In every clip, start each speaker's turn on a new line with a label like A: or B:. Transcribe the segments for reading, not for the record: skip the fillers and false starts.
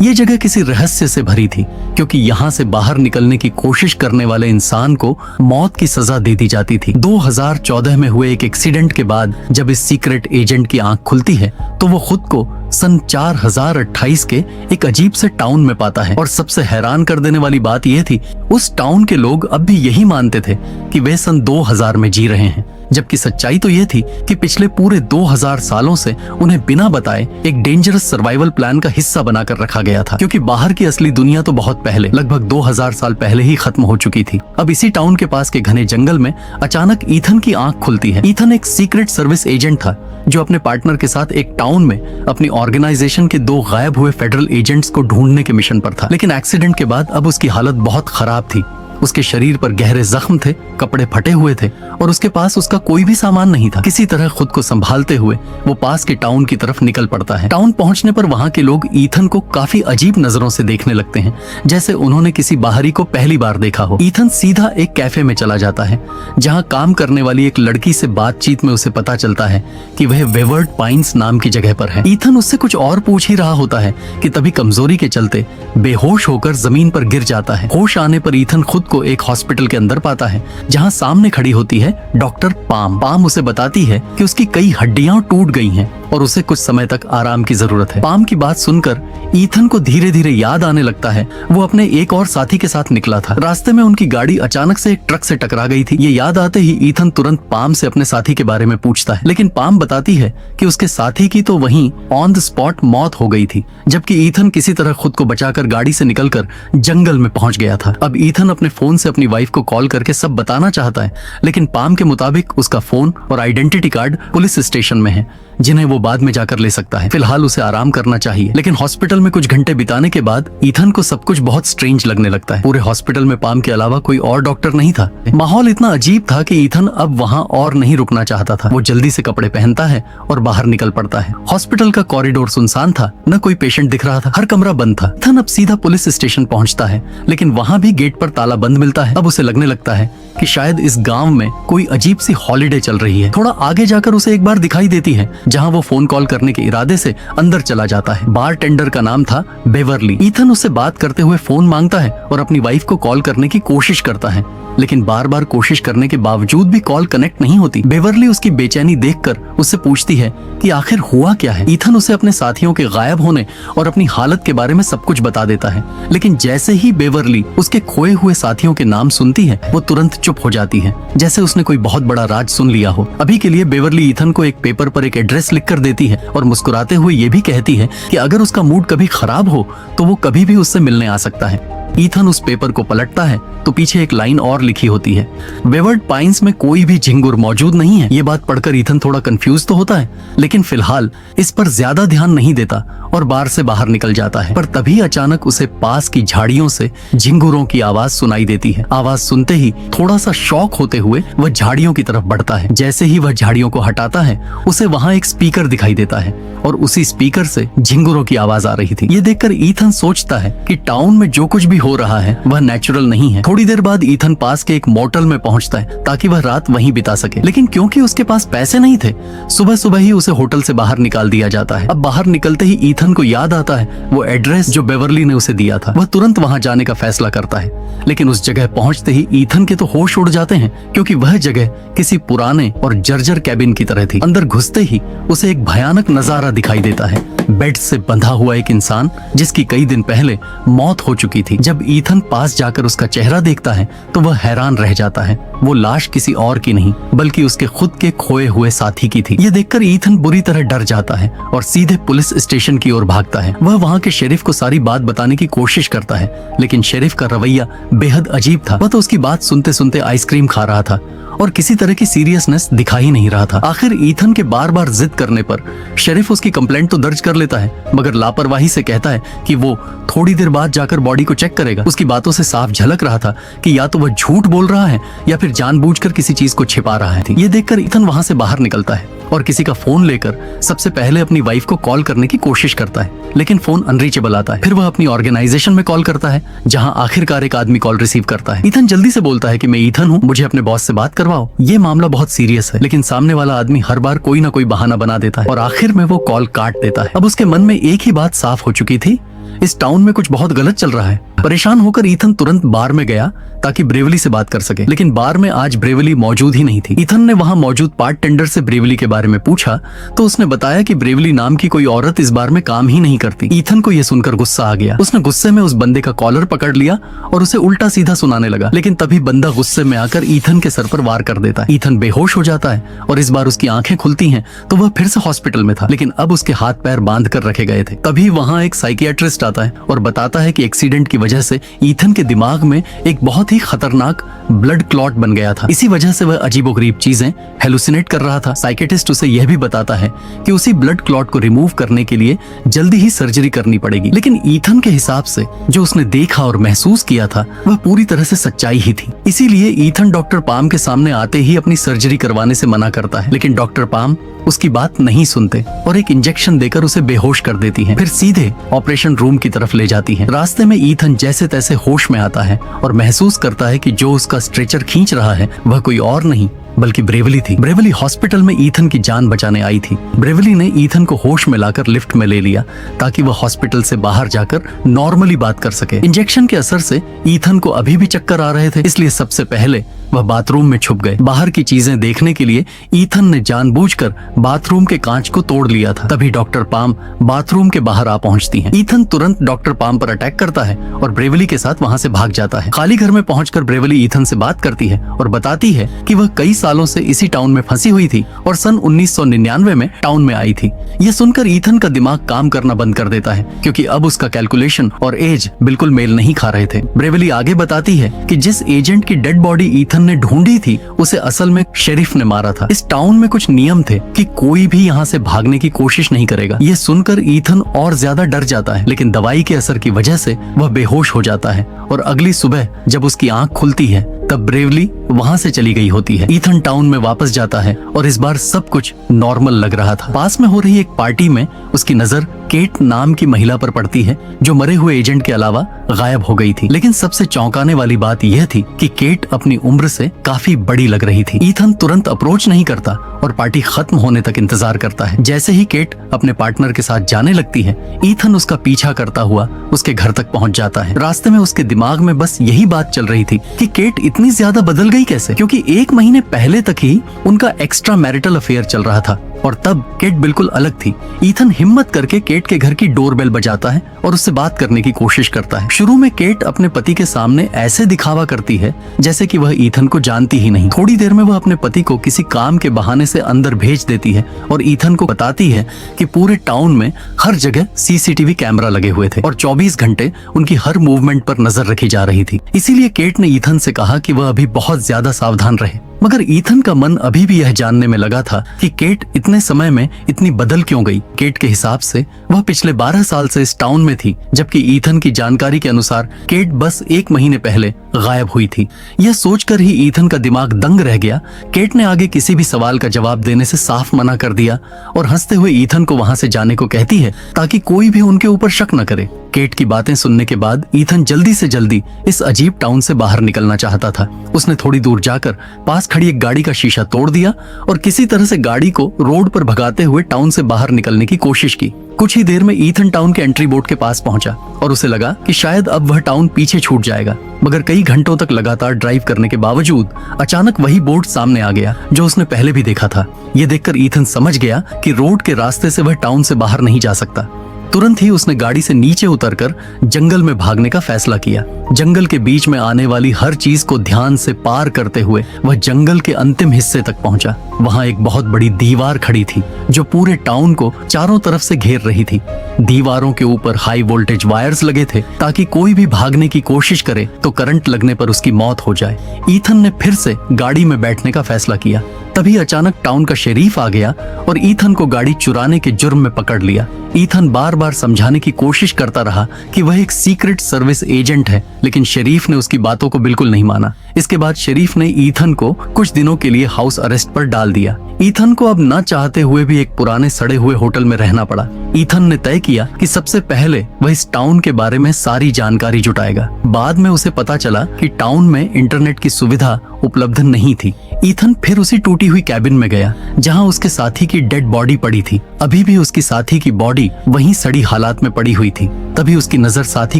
A: ये जगह किसी रहस्य से भरी थी, क्योंकि यहाँ से बाहर निकलने की कोशिश करने वाले इंसान को मौत की सजा दे दी जाती थी। 2014 में हुए एक एक्सीडेंट के बाद जब इस सीक्रेट एजेंट की आंख खुलती है तो वो खुद को सन 4028 के एक अजीब से टाउन में पाता है। और सबसे हैरान कर देने वाली बात यह थी, उस टाउन के लोग अब भी यही मानते थे कि वे सन 2000 में जी रहे हैं, जबकि सच्चाई तो यह थी कि पिछले पूरे 2000 सालों से उन्हें बिना बताए एक डेंजरस सर्वाइवल प्लान का हिस्सा बनाकर रखा गया था, क्योंकि बाहर की असली दुनिया तो बहुत पहले, लगभग 2000 साल पहले ही खत्म हो चुकी थी। अब इसी टाउन के पास के घने जंगल में अचानक ईथन की आंख खुलती है। ईथन एक सीक्रेट सर्विस एजेंट था जो अपने पार्टनर के साथ एक टाउन में अपनी ऑर्गेनाइजेशन के 2 गायब हुए फेडरल एजेंट्स को ढूंढने के मिशन पर था। लेकिन एक्सीडेंट के बाद अब उसकी हालत बहुत खराब थी। उसके शरीर पर गहरे जख्म थे, कपड़े फटे हुए थे और उसके पास उसका कोई भी सामान नहीं था। किसी तरह खुद को संभालते हुए वो पास के टाउन की तरफ निकल पड़ता है। टाउन पहुंचने पर वहां के लोग ईथन को काफी अजीब नजरों से देखने लगते हैं, जैसे उन्होंने किसी बाहरी को पहली बार देखा हो। ईथन सीधा एक कैफे में चला जाता है, जहाँ काम करने वाली एक लड़की से बातचीत में उसे पता चलता है कि वह वेवर्ड पाइन्स नाम की जगह पर है। ईथन उससे कुछ और पूछ ही रहा होता है कि तभी कमजोरी के चलते बेहोश होकर जमीन पर गिर जाता है। होश आने पर ईथन खुद को एक हॉस्पिटल के अंदर पाता है, जहां सामने खड़ी होती है डॉक्टर पाम। पाम उसे बताती है कि उसकी कई हड्डियां टूट गई हैं और उसे कुछ समय तक आराम की जरूरत है। पाम की बात सुनकर ईथन को धीरे धीरे याद आने लगता है वो अपने एक और साथी के साथ निकला था। रास्ते में उनकी गाड़ी अचानक से एक ट्रक से टकरा गई थी। ये याद आते ही ईथन तुरंत पाम से अपने साथी के बारे में पूछता है, लेकिन पाम बताती है कि उसके साथी की तो वहीं ऑन द स्पॉट मौत हो गई थी, जबकि ईथन किसी तरह खुद को बचाकर गाड़ी से निकलकर जंगल में पहुंच गया था। अब ईथन अपने फोन से अपनी वाइफ को कॉल करके सब बताना चाहता है, लेकिन पाम के मुताबिक उसका फोन और आइडेंटिटी कार्ड पुलिस स्टेशन में है, जिन्हें वो बाद में जाकर ले सकता है। फिलहाल उसे आराम करना चाहिए। लेकिन हॉस्पिटल में कुछ घंटे बिताने के बाद ईथन को सब कुछ बहुत स्ट्रेंज लगने लगता है। पूरे हॉस्पिटल में पाम के अलावा कोई और डॉक्टर नहीं था। माहौल इतना अजीब था कि ईथन अब वहाँ और नहीं रुकना चाहता था। वो जल्दी से कपड़े पहनता है और बाहर निकल पड़ता है। हॉस्पिटल का कॉरिडोर सुनसान था, न कोई पेशेंट दिख रहा था, हर कमरा बंद था। ईथन अब सीधा पुलिस स्टेशन पहुंचता है, लेकिन वहाँ भी गेट पर ताला बंद मिलता है। अब उसे लगने लगता है कि शायद इस गांव में कोई अजीब सी हॉलिडे चल रही है। थोड़ा आगे जाकर उसे एक बार दिखाई देती है, जहां वो फोन कॉल करने के इरादे से अंदर चला जाता है। बार टेंडर का नाम था बेवरली। ईथन उससे बात करते हुए फोन मांगता है और अपनी वाइफ को कॉल करने की कोशिश करता है, लेकिन बार बार कोशिश करने के बावजूद भी कॉल कनेक्ट नहीं होती। बेवरली उसकी बेचैनी देखकर उससे पूछती है कि आखिर हुआ क्या है। ईथन उसे अपने साथियों के गायब होने और अपनी हालत के बारे में सब कुछ बता देता है, लेकिन जैसे ही बेवरली उसके खोए हुए साथियों के नाम सुनती है वो तुरंत चुप हो जाती है, जैसे उसने कोई बहुत बड़ा राज सुन लिया हो। अभी के लिए बेवरली ईथन को एक पेपर पर एक एड्रेस लिख कर देती है और मुस्कुराते हुए ये भी कहती है कि अगर उसका मूड कभी खराब हो तो वो कभी भी उससे मिलने आ सकता है। ईथन उस पेपर को पलटता है तो पीछे एक लाइन और लिखी होती है, वेवर्ड पाइन्स में कोई भी झिंगुर मौजूद नहीं है। ये बात पढ़कर ईथन थोड़ा कंफ्यूज तो होता है, लेकिन फिलहाल इस पर ज्यादा ध्यान नहीं देता और बार से बाहर निकल जाता है। पर तभी अचानक उसे पास की झाड़ियों से झिंगुरों की आवाज सुनाई देती है। आवाज सुनते ही थोड़ा सा शॉक होते हुए वह झाड़ियों की तरफ बढ़ता है। जैसे ही वह झाड़ियों को हटाता है उसे वहाँ एक स्पीकर दिखाई देता है और उसी स्पीकर से झिंगुरों की आवाज आ रही थी। ये देखकर ईथन सोचता है कि टाउन में जो कुछ भी हो रहा है वह नेचुरल नहीं है। थोड़ी देर बाद ईथन पास के एक मोटल में पहुंचता है ताकि वह रात वहीं बिता सके, लेकिन क्योंकि उसके पास पैसे नहीं थे, सुबह सुबह ही उसे होटल से बाहर निकाल दिया जाता है। अब बाहर निकलते ही ईथन को याद आता है वो एड्रेस जो बेवरली ने उसे दिया था। वह तुरंत वहां जाने का फैसला करता है, लेकिन उस जगह पहुंचते ही ईथन के तो होश उड़ जाते हैं, क्योंकि वह जगह किसी पुराने और जर्जर कैबिन की तरह थी। अंदर घुसते ही उसे एक भयानक नजारा दिखाई देता है। बेड से बंधा हुआ एक इंसान जिसकी कई दिन पहले मौत हो चुकी थी। जब ईथन पास जाकर उसका चेहरा देखता है तो वह हैरान रह जाता है। वो लाश किसी और की नहीं बल्कि उसके खुद के खोए हुए साथी की थी। ये देखकर ईथन बुरी तरह डर जाता है और सीधे पुलिस स्टेशन की ओर भागता है। वह वहाँ के शेरिफ को सारी बात बताने की कोशिश करता है, लेकिन शेरिफ का रवैया बेहद अजीब था। वह तो उसकी बात सुनते सुनते आइसक्रीम खा रहा था और किसी तरह की सीरियसनेस दिखा ही नहीं रहा था। आखिर ईथन के बार बार जिद करने पर शेरिफ उसकी कंप्लेंट तो दर्ज कर लेता है, मगर लापरवाही से कहता है कि वो थोड़ी देर बाद जाकर बॉडी को चेक करेगा। उसकी बातों से साफ झलक रहा था कि या तो वह झूठ बोल रहा है या फिर जानबूझकर किसी चीज को छिपा रहा है। ये देखकर ईथन वहां से बाहर निकलता है और किसी का फोन लेकर सबसे पहले अपनी वाइफ को कॉल करने की कोशिश करता है, लेकिन फोन अनरीचेबल आता है। फिर वह अपनी ऑर्गेनाइजेशन में कॉल करता है, जहां आखिरकार एक आदमी कॉल रिसीव करता है। ईथन जल्दी से बोलता है कि मैं ईथन हूँ, मुझे अपने बॉस से बात करवाओ। ये मामला बहुत सीरियस है, लेकिन सामने वाला आदमी हर बार कोई ना कोई बहाना बना देता है और आखिर में वो कॉल काट देता है। अब उसके मन में एक ही बात साफ हो चुकी थी, इस टाउन में कुछ बहुत गलत चल रहा है। परेशान होकर ईथन तुरंत बार में गया ताकि ब्रेवली से बात कर सके, लेकिन बार में आज ब्रेवली मौजूद ही नहीं थी। ईथन ने वहां मौजूद पार्टटेंडर से ब्रेवली के बारे में पूछा तो उसने बताया कि ब्रेवली नाम की कोई औरत इस बार में काम ही नहीं करती। ईथन को यह सुनकर गुस्सा आ गया। उसने गुस्से में उस बंदे का कॉलर पकड़ लिया और उसे उल्टा सीधा सुनाने लगा, लेकिन तभी बंदा गुस्से में आकर ईथन के सर पर वार कर देता है। ईथन बेहोश हो जाता है और इस बार उसकी आंखें खुलती हैं तो वह फिर से हॉस्पिटल में था, लेकिन अब उसके हाथ पैर बांध कर रखे गए थे। तभी वहां एक साइकियाट्रिस्ट आता है और बताता है कि एक्सीडेंट की वजह से ईथन के दिमाग में एक बहुत ही खतरनाक ब्लड क्लॉट बन गया था। इसी वजह से वह अजीबोगरीब चीजें हेलुसिनेट कर रहा था। साइकियाट्रिस्ट उसे यह भी बताता है कि उसी ब्लड क्लॉट को रिमूव करने के लिए जल्दी ही सर्जरी करनी पड़ेगी, लेकिन ईथन के हिसाब से जो उसने देखा और महसूस किया था वह पूरी तरह से सच्चाई ही थी। इसीलिए ईथन डॉक्टर पाम के सामने आते ही अपनी सर्जरी करवाने से मना करता है, लेकिन डॉक्टर पाम उसकी बात नहीं सुनते और एक इंजेक्शन देकर उसे बेहोश कर देती हैं। फिर सीधे ऑपरेशन रूम की तरफ ले जाती हैं। रास्ते में ईथन जैसे तैसे होश में आता है और महसूस करता है कि जो उसका स्ट्रेचर खींच रहा है वह कोई और नहीं बल्कि ब्रेवली थी। ब्रेवली हॉस्पिटल में ईथन की जान बचाने आई थी। ब्रेवली ने ईथन को होश में लाकर लिफ्ट में ले लिया ताकि वह हॉस्पिटल से बाहर जाकर नॉर्मली बात कर सके। इंजेक्शन के असर से ईथन को अभी भी चक्कर आ रहे थे, इसलिए सबसे पहले वह बाथरूम में छुप गए। बाहर की चीजें देखने के लिए ईथन ने जानबूझकर बाथरूम के कांच को तोड़ लिया था। तभी डॉक्टर पाम बाथरूम के बाहर आ पहुंचती हैं। ईथन तुरंत डॉक्टर पाम पर अटैक करता है और ब्रेवली के साथ वहां से भाग जाता है। खाली घर में पहुंचकर ब्रेवली ईथन से बात करती है और बताती है कि वह कई सालों से इसी टाउन में फंसी हुई थी और सन 1999 में टाउन में आई थी। यह सुनकर ईथन का दिमाग काम करना बंद कर देता है क्योंकि अब उसका कैलकुलेशन और एज बिल्कुल मेल नहीं खा रहे थे। ब्रेवली आगे बताती है कि जिस एजेंट की डेड बॉडी ईथन ने ढूंढी थी उसे असल में शेरिफ ने मारा था। इस टाउन में कुछ नियम थे कि कोई भी यहाँ से भागने की कोशिश नहीं करेगा। ये सुनकर ईथन और ज्यादा डर जाता है, लेकिन दवाई के असर की वजह से वह बेहोश हो जाता है और अगली सुबह जब उसकी आंख खुलती है तब ब्रेवली वहां से चली गई होती है। ईथन टाउन में वापस जाता है और इस बार सब कुछ नॉर्मल लग रहा था। पास में हो रही एक पार्टी में उसकी नजर केट नाम की महिला पर पड़ती है जो मरे हुए एजेंट के अलावा गायब हो गई थी। लेकिन सबसे चौंकाने वाली बात यह थी कि केट अपनी उम्र से काफी बड़ी लग रही थी। ईथन तुरंत अप्रोच नहीं करता और पार्टी खत्म होने तक इंतजार करता है। जैसे ही केट अपने पार्टनर के साथ जाने लगती है, ईथन उसका पीछा करता हुआ उसके घर तक पहुंच जाता है। रास्ते में उसके दिमाग में बस यही बात चल रही थी कि केट इतनी ज्यादा बदल गई कैसे, क्योंकि 1 महीने पहले तक ही उनका एक्स्ट्रा मैरिटल अफेयर चल रहा था और तब केट बिल्कुल अलग थी। ईथन हिम्मत करके केट के घर की डोरबेल बजाता है और उससे बात करने की कोशिश करता है। शुरू में केट अपने पति के सामने ऐसे दिखावा करती है जैसे कि वह ईथन को जानती ही नहीं। थोड़ी देर में वह अपने पति को किसी काम के बहाने से अंदर भेज देती है और ईथन को बताती है कि पूरे टाउन में हर जगह सीसीटीवी कैमरा लगे हुए थे और 24 घंटे उनकी हर मूवमेंट पर नजर रखी जा रही थी। इसीलिए केट ने ईथन से कहा कि वह अभी बहुत ज्यादा सावधान रहे। मगर ईथन का मन अभी भी यह जानने में लगा था कि केट इतने समय में इतनी बदल क्यों गई। केट के हिसाब से वह पिछले 12 साल से इस टाउन में थी, जबकि ईथन की जानकारी के अनुसार केट बस 1 महीने पहले गायब हुई थी। यह सोचकर ही ईथन का दिमाग दंग रह गया। केट ने आगे किसी भी सवाल का जवाब देने से साफ मना कर दिया और हंसते हुए ईथन को वहां से जाने को कहती है ताकि कोई भी उनके ऊपर शक न करे। केट की बातें सुनने के बाद ईथन जल्दी से जल्दी इस अजीब टाउन से बाहर निकलना चाहता था। उसने थोड़ी दूर जाकर पास खड़ी एक गाड़ी का शीशा तोड़ दिया और किसी तरह से गाड़ी को रोड पर भगाते हुए टाउन से बाहर निकलने की कोशिश की। कुछ ही देर में ईथन टाउन के एंट्री बोर्ड के पास पहुंचा और उसे लगा कि शायद अब वह टाउन पीछे छूट जाएगा। मगर कई घंटों तक लगातार ड्राइव करने के बावजूद अचानक वही बोर्ड सामने आ गया जो उसने पहले भी देखा था। यह देखकर ईथन समझ गया कि रोड के रास्ते से वह टाउन से बाहर नहीं जा सकता। तुरंत ही उसने गाड़ी से नीचे उतरकर जंगल में भागने का फैसला किया। जंगल के बीच में आने वाली हर चीज को ध्यान से पार करते हुए वह जंगल के अंतिम हिस्से तक पहुंचा। वहां एक बहुत बड़ी दीवार खड़ी थी जो पूरे टाउन को चारों तरफ से घेर रही थी। दीवारों के ऊपर हाई वोल्टेज वायर्स लगे थे ताकि कोई भी भागने की कोशिश करे तो करंट लगने पर उसकी मौत हो जाए। ईथन ने फिर से गाड़ी में बैठने का फैसला किया। तभी अचानक टाउन का शेरीफ आ गया और ईथन को गाड़ी चुराने के जुर्म में पकड़ लिया। ईथन बार बार समझाने की कोशिश करता रहा कि वह एक सीक्रेट सर्विस एजेंट है, लेकिन शरीफ ने उसकी बातों को बिल्कुल नहीं माना। इसके बाद शरीफ ने ईथन को कुछ दिनों के लिए हाउस अरेस्ट पर डाल दिया। ईथन को अब न चाहते हुए भी एक पुराने सड़े हुए होटल में रहना पड़ा। ईथन ने तय किया कि सबसे पहले वह इस टाउन के बारे में सारी जानकारी जुटाएगा। बाद में उसे पता चला कि टाउन में इंटरनेट की सुविधा उपलब्ध नहीं थी। ईथन फिर उसी टूटी हुई कैबिन में गया जहां उसके साथी की डेड बॉडी पड़ी थी। अभी भी उसकी साथी की बॉडी वहीं सड़ी हालात में पड़ी हुई थी। तभी उसकी नजर साथी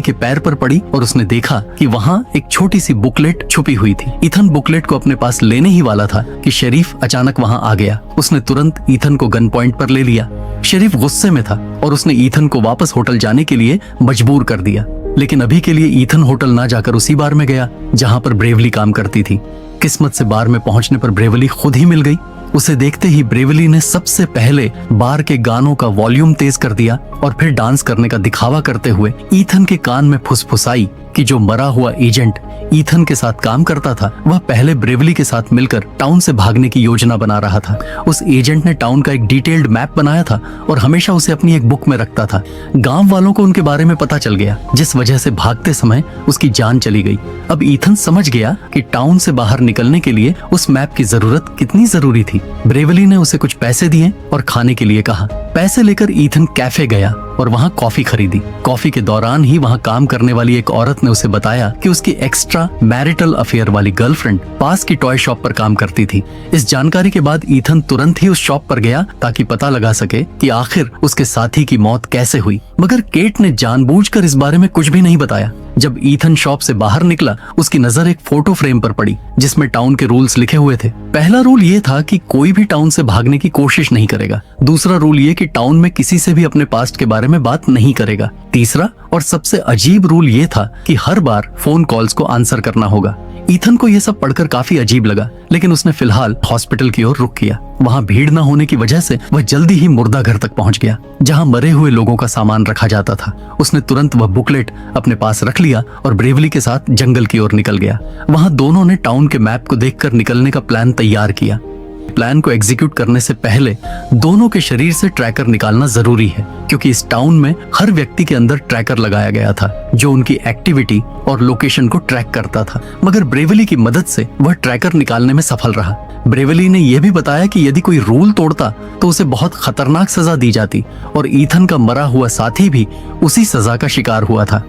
A: के पैर पर पड़ी और उसने देखा कि वहां एक छोटी सी बुकलेट छुपी हुई थी। ईथन बुकलेट को अपने पास लेने ही वाला था कि शरीफ अचानक वहां आ गया। उसने तुरंत ईथन को गन पॉइंट पर ले लिया। शरीफ गुस्से में था और उसने ईथन को वापस होटल जाने के लिए मजबूर कर दिया। लेकिन अभी के लिए ईथन होटल ना जाकर उसी बार में गया जहां पर ब्रेवली काम करती थी। किस्मत से बार में पहुंचने पर ब्रेवली खुद ही मिल गई। उसे देखते ही ब्रेवली ने सबसे पहले बार के गानों का वॉल्यूम तेज कर दिया और फिर डांस करने का दिखावा करते हुए ईथन के कान में फुसफुसाई कि जो मरा हुआ एजेंट ईथन के साथ काम करता था वह पहले ब्रेवली के साथ मिलकर टाउन से भागने की योजना बना रहा था। उस एजेंट ने टाउन का एक डिटेल्ड मैप बनाया था और हमेशा उसे अपनी एक बुक में रखता था। गांव वालों को उनके बारे में पता चल गया, जिस वजह से भागते समय उसकी जान चली गई। अब ईथन समझ गया कि टाउन से बाहर निकलने के लिए उस मैप की जरूरत कितनी जरूरी थी। ब्रेवली ने उसे कुछ पैसे दिए और खाने के लिए कहा। पैसे लेकर ईथन कैफे गया और वहां कॉफी खरीदी। कॉफी के दौरान ही वहां काम करने वाली एक औरत ने उसे बताया कि उसकी एक्स्ट्रा मैरिटल अफेयर वाली गर्लफ्रेंड पास की टॉय शॉप पर काम करती थी। इस जानकारी के बाद ईथन तुरंत ही उस शॉप पर गया ताकि पता लगा सके कि आखिर उसके साथी की मौत कैसे हुई। मगर केट ने जानबूझकर इस बारे में कुछ भी नहीं बताया। जब ईथन शॉप से बाहर निकला उसकी नजर एक फोटो फ्रेम पर पड़ी जिसमें टाउन के रूल्स लिखे हुए थे। पहला रूल ये था कि कोई भी टाउन से भागने की कोशिश नहीं करेगा। दूसरा रूल ये कि टाउन में किसी से भी अपने पास्ट के बारे में बात नहीं करेगा। तीसरा और सबसे अजीब रूल ये था कि हर बार फोन कॉल्स को आंसर करना होगा। ईथन को यह सब पढ़कर काफी अजीब लगा, लेकिन उसने फिलहाल हॉस्पिटल की ओर रुख किया। वहां भीड़ न होने की वजह से वह जल्दी ही मुर्दा घर तक पहुंच गया जहां मरे हुए लोगों का सामान रखा जाता था। उसने तुरंत वह बुकलेट अपने पास रख लिया और ब्रेवली के साथ जंगल की ओर निकल गया। वहां दोनों ने टाउन के मैप को देखकर निकलने का प्लान तैयार किया। प्लान को एग्जीक्यूट करने से पहले दोनों के शरीर से ट्रैकर निकालना जरूरी है, क्योंकि इस टाउन में हर व्यक्ति के अंदर ट्रैकर लगाया गया था जो उनकी एक्टिविटी और लोकेशन को ट्रैक करता था। मगर ब्रेवली की मदद से वह ट्रैकर निकालने में सफल रहा। ब्रेवली ने यह भी बताया कि यदि कोई रूल तोड़ता तो उसे बहुत खतरनाक सजा दी जाती और ईथन का मरा हुआ साथी भी उसी सजा का शिकार हुआ था।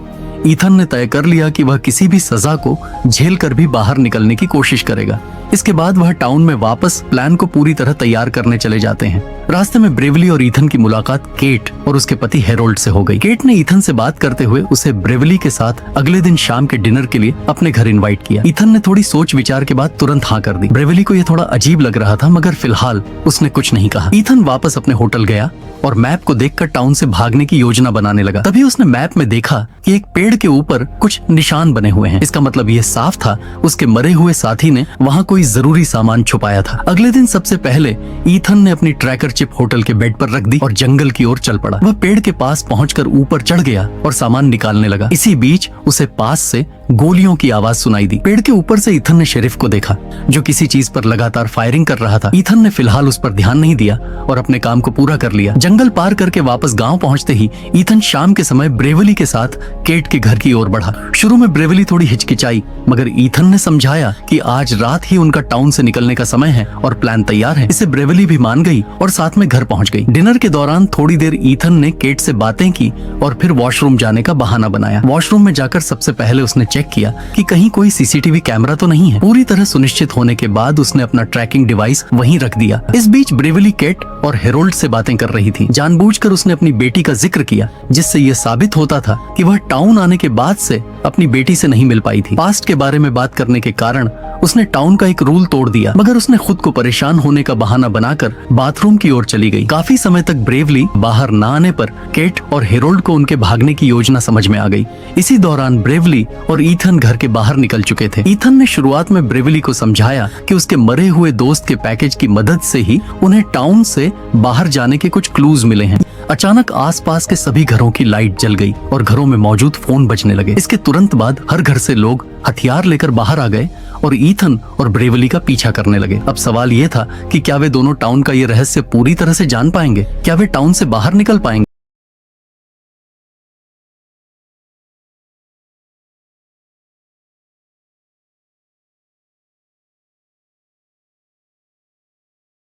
A: ईथन ने तय कर लिया कि वह किसी भी सजा को झेल कर भी बाहर निकलने की कोशिश करेगा। इसके बाद वह टाउन में वापस प्लान को पूरी तरह तैयार करने चले जाते हैं। रास्ते में ब्रेवली और ईथन की मुलाकात केट और उसके पति हेरोल्ड से हो गई। केट ने ईथन से बात करते हुए उसे ब्रेवली के साथ अगले दिन शाम के डिनर के लिए अपने घर इनवाइट किया। ईथन ने थोड़ी सोच विचार के बाद तुरंत हाँ कर दी। ब्रेवली को यह थोड़ा अजीब लग रहा था, मगर फिलहाल उसने कुछ नहीं कहा। ईथन वापस अपने होटल गया और मैप को देखकर टाउन से भागने की योजना बनाने लगा। तभी उसने मैप में देखा कि एक पेड़ के ऊपर कुछ निशान बने हुए हैं। इसका मतलब यह साफ था उसके मरे हुए साथी ने वहां कोई जरूरी सामान छुपाया था। अगले दिन सबसे पहले ईथन ने अपनी ट्रैकर चिप होटल के बेड पर रख दी और जंगल की ओर चल पड़ा। वह पेड़ के पास पहुंचकर ऊपर चढ़ गया और सामान निकालने लगा। इसी बीच उसे पास से गोलियों की आवाज सुनाई दी। पेड़ के ऊपर से ईथन ने शेरिफ को देखा जो किसी चीज पर लगातार फायरिंग कर रहा था। ईथन ने फिलहाल उस पर ध्यान नहीं दिया और अपने काम को पूरा कर लिया। जंगल पार करके वापस गांव पहुंचते ही ईथन शाम के समय ब्रेवली के साथ केट के घर की ओर बढ़ा। शुरू में ब्रेवली थोड़ी हिचकिचाई, मगर ईथन ने समझाया कि आज रात ही उनका टाउन से निकलने का समय है और प्लान तैयार है। इसे ब्रेवली भी मान गई और साथ में घर पहुंच गई। डिनर के दौरान थोड़ी देर ईथन ने केट से बातें की और फिर वॉशरूम जाने का बहाना बनाया। वॉशरूम में जाकर सबसे पहले उसने चेक किया कि कहीं कोई सीसीटीवी कैमरा तो नहीं है। पूरी तरह सुनिश्चित होने के बाद उसने अपना ट्रैकिंग डिवाइस वहीं रख दिया। इस बीच ब्रेवली केट और हेरोल्ड से बातें कर रही थी। जानबूझकर उसने अपनी बेटी का जिक्र किया, जिससे यह साबित होता था कि वह टाउन आने के बाद से अपनी बेटी से नहीं मिल पाई थी। पास्ट के बारे में बात करने के कारण उसने टाउन का एक रूल तोड़ दिया, मगर उसने खुद को परेशान होने का बहाना बनाकर बाथरूम की ओर चली गई। काफी समय तक ब्रेवली बाहर न आने पर केट और हेरोल्ड को उनके भागने की योजना समझ में आ गई। इसी दौरान ब्रेवली और ईथन घर के बाहर निकल चुके थे। ईथन ने शुरुआत में ब्रेवली को समझाया कि उसके मरे हुए दोस्त के पैकेज की मदद से ही उन्हें टाउन से बाहर जाने के कुछ क्लूज मिले हैं। अचानक आसपास के सभी घरों की लाइट जल गई और घरों में मौजूद फोन बजने लगे। इसके तुरंत बाद हर घर से लोग हथियार लेकर बाहर आ गए और ईथन और ब्रेवली का पीछा करने लगे। अब सवाल ये था कि क्या वे दोनों टाउन का ये रहस्य पूरी तरह से जान पाएंगे? क्या वे टाउन से बाहर निकल पाएंगे?